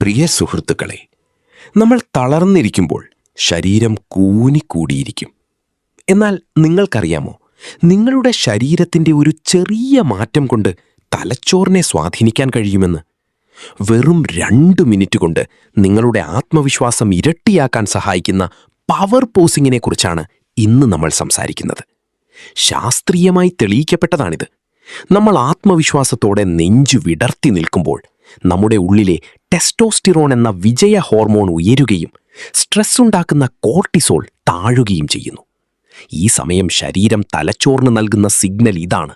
പ്രിയ സുഹൃത്തുക്കളെ, നമ്മൾ തളർന്നിരിക്കുമ്പോൾ ശരീരം കൂനിക്കൂടിയിരിക്കും. എന്നാൽ നിങ്ങൾക്കറിയാമോ, നിങ്ങളുടെ ശരീരത്തിൻ്റെ ഒരു ചെറിയ മാറ്റം കൊണ്ട് തലച്ചോറിനെ സ്വാധീനിക്കാൻ കഴിയുമെന്ന്? വെറും 2 മിനിറ്റ് കൊണ്ട് നിങ്ങളുടെ ആത്മവിശ്വാസം ഇരട്ടിയാക്കാൻ സഹായിക്കുന്ന പവർ പോസിങ്ങിനെക്കുറിച്ചാണ് ഇന്ന് നമ്മൾ സംസാരിക്കുന്നത്. ശാസ്ത്രീയമായി തെളിയിക്കപ്പെട്ടതാണിത്. നമ്മൾ ആത്മവിശ്വാസത്തോടെ നെഞ്ചു വിടർത്തി നിൽക്കുമ്പോൾ നമ്മുടെ ഉള്ളിലെ ടെസ്റ്റോസ്റ്റിറോൺ എന്ന വിജയ ഹോർമോൺ ഉയരുകയും സ്ട്രെസ് ഉണ്ടാക്കുന്ന കോർട്ടിസോൾ താഴുകയും ചെയ്യുന്നു. ഈ സമയം ശരീരം തലച്ചോറിന് നൽകുന്ന സിഗ്നൽ ഇതാണ്: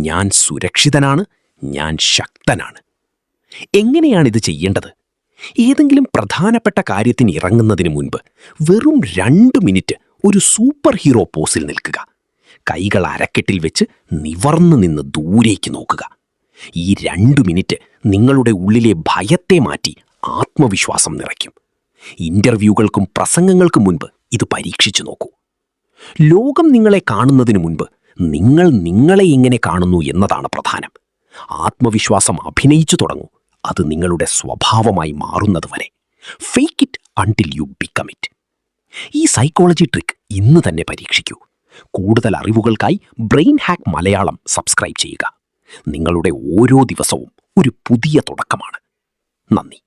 ഞാൻ സുരക്ഷിതനാണ്, ഞാൻ ശക്തനാണ്. എങ്ങനെയാണിത് ചെയ്യേണ്ടത്? ഏതെങ്കിലും പ്രധാനപ്പെട്ട കാര്യത്തിന് ഇറങ്ങുന്നതിന് മുൻപ് വെറും 2 മിനിറ്റ് ഒരു സൂപ്പർ ഹീറോ പോസിൽ നിൽക്കുക. കൈകൾ അരക്കെട്ടിൽ വെച്ച് നിവർന്നു നിന്ന് ദൂരേക്ക് നോക്കുക. ഈ 2 മിനിറ്റ് നിങ്ങളുടെ ഉള്ളിലെ ഭയത്തെ മാറ്റി ആത്മവിശ്വാസം നിറയ്ക്കും. ഇന്റർവ്യൂകൾക്കും പ്രസംഗങ്ങൾക്കും മുൻപ് ഇത് പരീക്ഷിച്ചു നോക്കൂ. ലോകം നിങ്ങളെ കാണുന്നതിനു മുൻപ് നിങ്ങൾ നിങ്ങളെ എങ്ങനെ കാണുന്നു എന്നതാണ് പ്രധാനം. ആത്മവിശ്വാസം അഭിനയിച്ചു തുടങ്ങൂ. അത് നിങ്ങളുടെ സ്വഭാവമായി മാറുന്നതുവരെ. Fake it until you become it. ഈ സൈക്കോളജി ട്രിക്ക് ഇന്ന് തന്നെ പരീക്ഷിക്കൂ. കൂടുതൽ അറിവുകൾക്കായി ബ്രെയിൻ ഹാക്ക് മലയാളം സബ്സ്ക്രൈബ് ചെയ്യുക. നിങ്ങളുടെ ഓരോ ദിവസവും ഒരു പുതിയ തുടക്കമാണ്. നന്ദി.